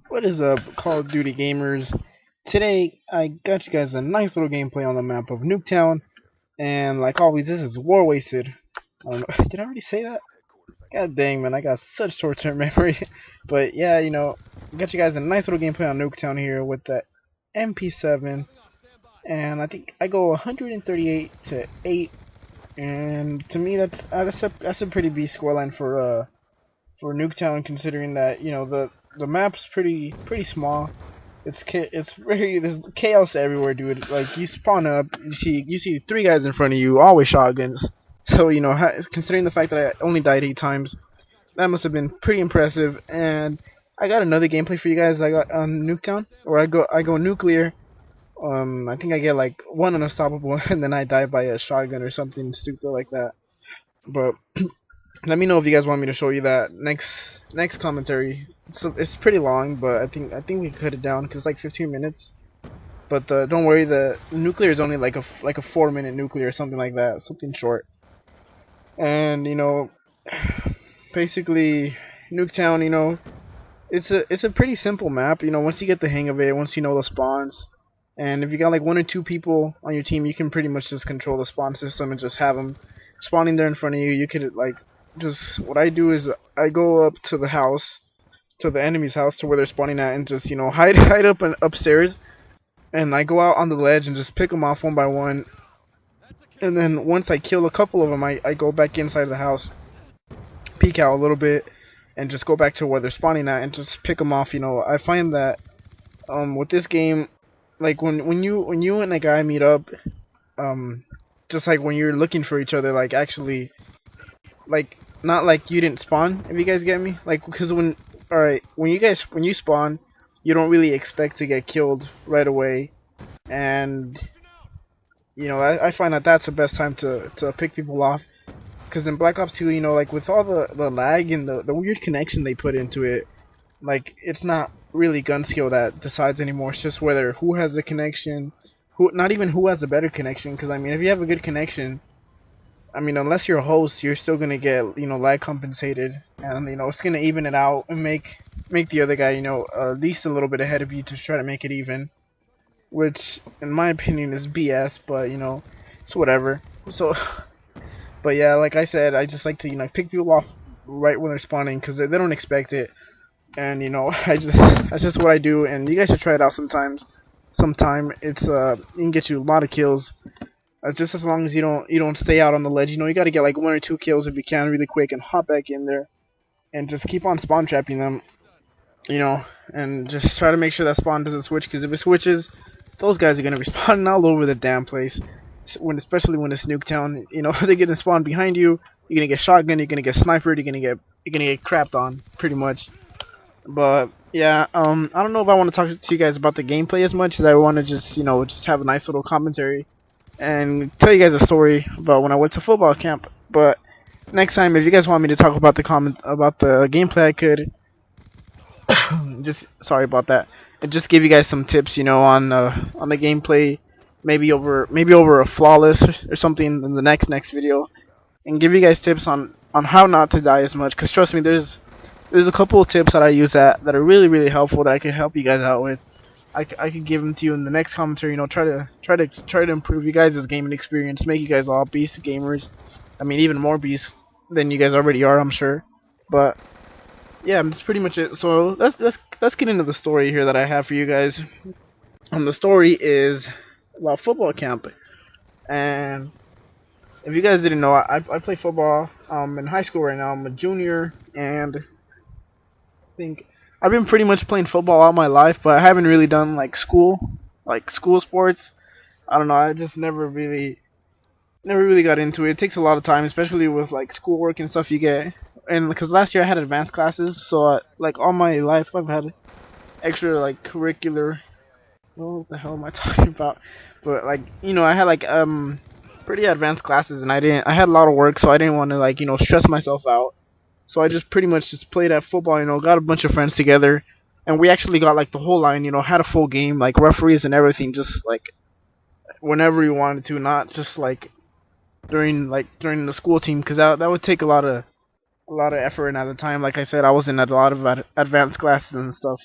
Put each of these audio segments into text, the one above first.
What is up, Call of Duty gamers? Today, I got you guys a nice little gameplay on the map of Nuketown, and like always, this is WarWasted. I don't know, did I already say that? God dang, man, I got such short-term memory. But yeah, got you guys a nice little gameplay on Nuketown here with the MP7, and I think I go 138 to 8, and to me that's a pretty beast scoreline for Nuketown, considering that the map's pretty small. There's chaos everywhere, dude. Like, you spawn up, you see three guys in front of you, always shotguns. So considering the fact that I only died 8 times, that must have been pretty impressive. And I got another gameplay for you guys. I got on Nuketown, where I go nuclear. I think I get like one unstoppable, and then I die by a shotgun or something stupid like that. But let me know if you guys want me to show you that next commentary. It's pretty long, but I think we can cut it down because it's like 15 minutes. But don't worry, the nuclear is only like a 4-minute nuclear or something like that, something short. And basically Nuketown, it's a pretty simple map. Once you get the hang of it, once you know the spawns, and if you got like 1 or 2 people on your team, you can pretty much just control the spawn system and just have them spawning there in front of you. You could like just what I do is I go up to the house, to the enemy's house, to where they're spawning at, and just hide up and upstairs, and I go out on the ledge and just pick them off one by one. And then once I kill a couple of them, I go back inside the house, peek out a little bit, and just go back to where they're spawning at and just pick them off. I find that with this game, like when you and a guy meet up, just like when you're looking for each other, like actually, like not like you didn't spawn, if you guys get me, like because when you spawn, you don't really expect to get killed right away, and I find that that's the best time to pick people off, because in Black Ops 2, like with all the lag and the weird connection they put into it, like it's not really gun skill that decides anymore. It's just who has the connection, not even who has a better connection, because I mean, if you have a good connection, I mean, unless you're a host, you're still gonna get lag compensated, and it's gonna even it out and make the other guy at least a little bit ahead of you to try to make it even, which in my opinion is BS, but it's whatever. So, but yeah, like I said, I just like to pick people off right when they're spawning, because they don't expect it, and that's just what I do, and you guys should try it out sometime. It's it can get you a lot of kills. Just as long as you don't stay out on the ledge. You gotta get like 1 or 2 kills if you can really quick, and hop back in there and just keep on spawn trapping them. And just try to make sure that spawn doesn't switch, because if it switches, those guys are gonna be spawning all over the damn place. Especially when it's Nuketown, they're gonna spawn behind you. You're gonna get shotgun. You're gonna get sniped. You're gonna get crapped on, pretty much. But yeah, I don't know if I want to talk to you guys about the gameplay as much as I want to just have a nice little commentary and tell you guys a story about when I went to football camp. But next time, if you guys want me to talk about the gameplay, I could. Just sorry about that. And just give you guys some tips, on the gameplay, maybe over a flawless or something in the next video, and give you guys tips on how not to die as much. Cause trust me, there's a couple of tips that I use that are really helpful that I can help you guys out with. I could give them to you in the next commentary. Try to improve you guys' gaming experience, make you guys all beast gamers. I mean, even more beasts than you guys already are, I'm sure. But yeah, that's pretty much it. So let's get into the story here that I have for you guys. The story is about football camp, and if you guys didn't know, I play football in high school right now. I'm a junior, and I think I've been pretty much playing football all my life, but I haven't really done like school sports. I don't know. I just never really got into it. It takes a lot of time, especially with like schoolwork and stuff you get. And because last year I had advanced classes, so like all my life I've had extra like curricular. What the hell am I talking about? But like I had like pretty advanced classes, and I had a lot of work, so I didn't want to like stress myself out. So I just pretty much just played at football, got a bunch of friends together, and we actually got like the whole line, had a full game, like referees and everything, just like whenever you wanted to, not just like during the school team, because that would take a lot of effort. And at the time, like I said, I was in a lot of advanced classes and stuff.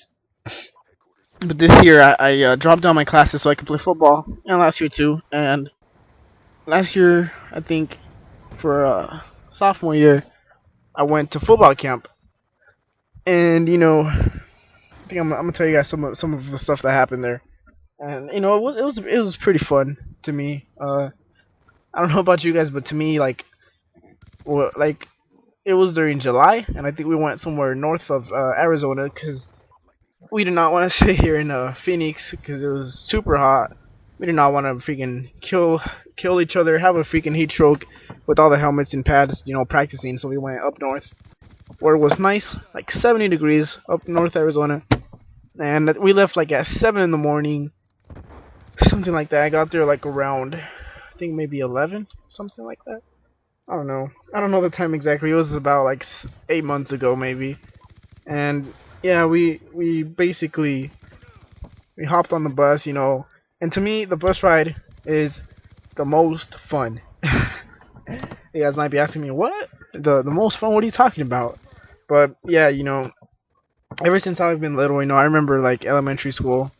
But this year I dropped down my classes so I could play football, and last year too. And last year, I think for sophomore year, I went to football camp, and I think I'm gonna tell you guys some of the stuff that happened there. And it was pretty fun to me. I don't know about you guys, but to me, like it was during July, and I think we went somewhere north of Arizona because we did not want to stay here in Phoenix because it was super hot. We did not want to freaking kill each other, have a freaking heat stroke with all the helmets and pads, practicing. So we went up north where it was nice, like 70 degrees up north Arizona, and we left like at 7 in the morning, something like that. I got there like around, I think maybe 11, something like that. I don't know. I don't know the time exactly. It was about like 8 months ago, maybe. And yeah, we basically we hopped on the bus, and to me the bus ride is the most fun. You guys might be asking me, what? The most fun? What are you talking about? But yeah, ever since I've been little, I remember like elementary school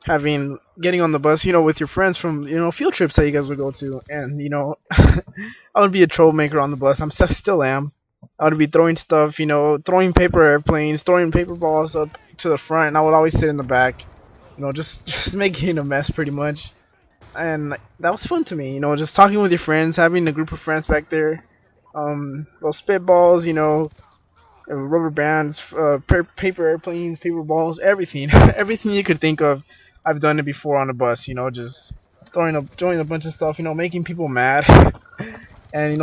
getting on the bus, with your friends from field trips that you guys would go to, and I would be a troublemaker on the bus. Still am. I would be throwing stuff, throwing paper airplanes, throwing paper balls up to the front, and I would always sit in the back, just making a mess pretty much. And that was fun to me, just talking with your friends, having a group of friends back there, those spitballs, rubber bands, paper airplanes, paper balls, everything, everything you could think of. I've done it before on a bus, just throwing a bunch of stuff, making people mad. And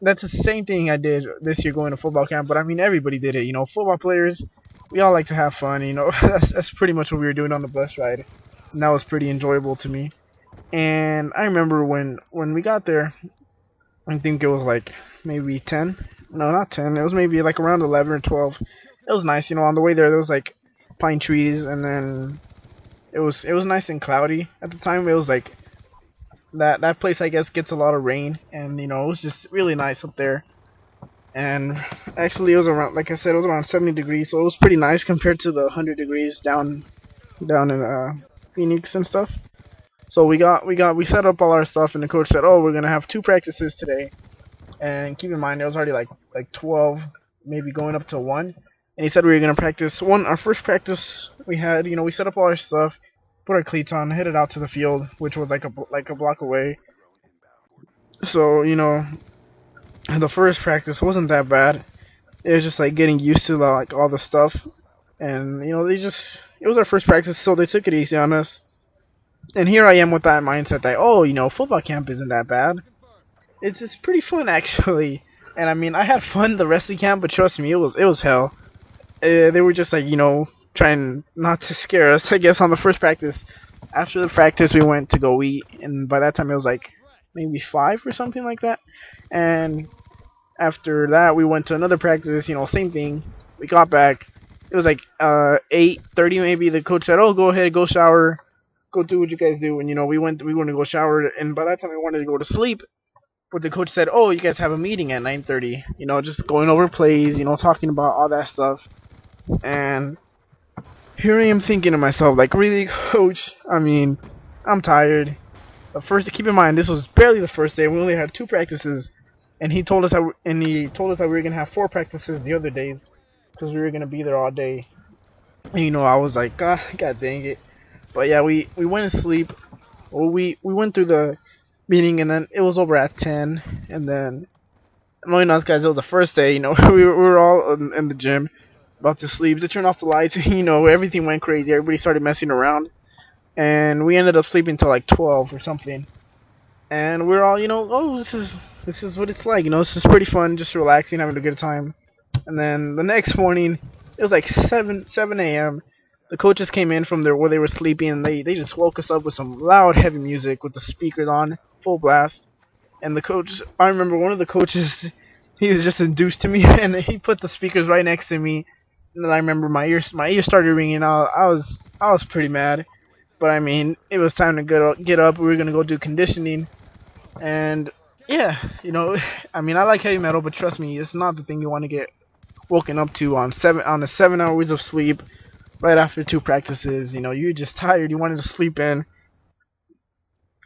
that's the same thing I did this year going to football camp. But I mean, everybody did it. Football players, we all like to have fun. That's pretty much what we were doing on the bus ride, and that was pretty enjoyable to me. And I remember when we got there, I think it was like maybe 10. No, not 10. It was maybe like around 11 or 12. It was nice, on the way there was like pine trees, and then it was nice and cloudy at the time. It was like that place, I guess, gets a lot of rain, and it was just really nice up there. And actually, it was around, like I said, it was around 70 degrees, so it was pretty nice compared to the 100 degrees down in Phoenix and stuff. So we set up all our stuff, and the coach said, "Oh, we're gonna have 2 practices today." And keep in mind, it was already like 12, maybe going up to 1. And he said we were gonna practice one. Our first practice we had, we set up all our stuff, put our cleats on, headed out to the field, which was like a block away. So the first practice wasn't that bad. It was just like getting used to like all the stuff, and it was our first practice, so they took it easy on us. And here I am with that mindset that football camp isn't that bad. It's pretty fun actually. And I mean, I had fun the rest of the camp, but trust me, it was hell. They were just like trying not to scare us, I guess, on the first practice. After the practice, we went to go eat, and by that time it was like maybe 5 or something like that. And after that, we went to another practice, same thing. We got back. It was like 8:30 maybe. The coach said, "Oh, go ahead, go shower, go do what you guys do." And we went to go shower, and by that time we wanted to go to sleep. But the coach said, "Oh, you guys have a meeting at 9:30. Just going over plays, talking about all that stuff." And here I am thinking to myself, like, really, coach? I mean, I'm tired. Keep in mind, this was barely the first day. We only had 2 practices, and he told us that we were gonna have 4 practices the other days because we were gonna be there all day. And I was like, God dang it. But yeah, we went to sleep. Well, we went through the meeting, and then it was over at 10. And then, knowing us guys, it was the first day. we were all in the gym, about to sleep. They turned off the lights. Everything went crazy. Everybody started messing around, and we ended up sleeping till like 12 or something. And we're all, oh, this is what it's like. It's just pretty fun, just relaxing, having a good time. And then the next morning, it was like 7 a.m. The coaches came in from where they were sleeping, and they just woke us up with some loud, heavy music with the speakers on full blast. And I remember one of the coaches, he was just induced to me, and he put the speakers right next to me. And then I remember my ears started ringing. I was pretty mad, but I mean, it was time to get up. We were gonna go do conditioning, and yeah, I mean, I like heavy metal, but trust me, it's not the thing you want to get woken up to on 7 hours of sleep right after 2 practices. You know, you're just tired. You wanted to sleep in.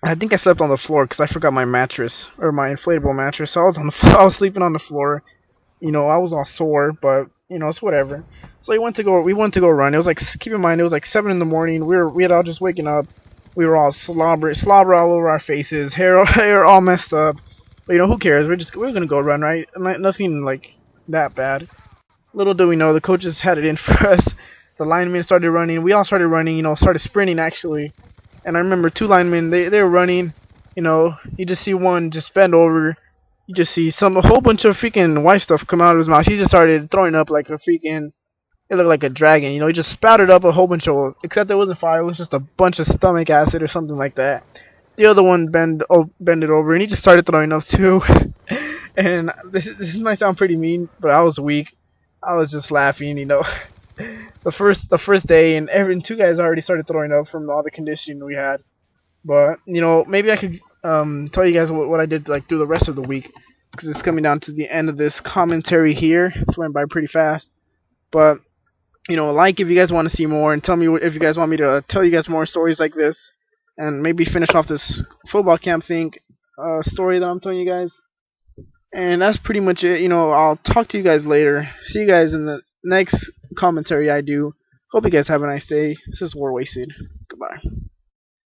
I think I slept on the floor because I forgot my mattress or my inflatable mattress. So I was on the floor. I was sleeping on the floor. You know, I was all sore, but you know, it's whatever. So we went to go run. It was like, keep in mind, it was like 7 in the morning. We had all just waking up. We were all slobber all over our faces, hair all messed up. But you know, who cares? We're gonna go run, right? Nothing like that bad. Little do we know, the coaches had it in for us. The linemen started running. We all started running. You know, started sprinting actually. And I remember 2 linemen. They were running. You know, you just see one just bend over. You just see a whole bunch of freaking white stuff come out of his mouth. He just started throwing up like a freaking. It looked like a dragon. You know, he just spouted up a whole bunch of. Except it wasn't fire. It was just a bunch of stomach acid or something like that. The other one bended over, and he just started throwing up too. And this might sound pretty mean, but I was weak. I was just laughing. You know, the first day, and 2 guys already started throwing up from all the conditioning we had. But you know, maybe I could tell you guys what I did like through the rest of the week, because it's coming down to the end of this commentary here. It's went by pretty fast. But you know, like if you guys want to see more, and tell me if you guys want me to tell you guys more stories like this, and maybe finish off this football camp thing story that I'm telling you guys. And that's pretty much it. You know, I'll talk to you guys later. See you guys in the next commentary I do. Hope you guys have a nice day. This is WaRWaSted.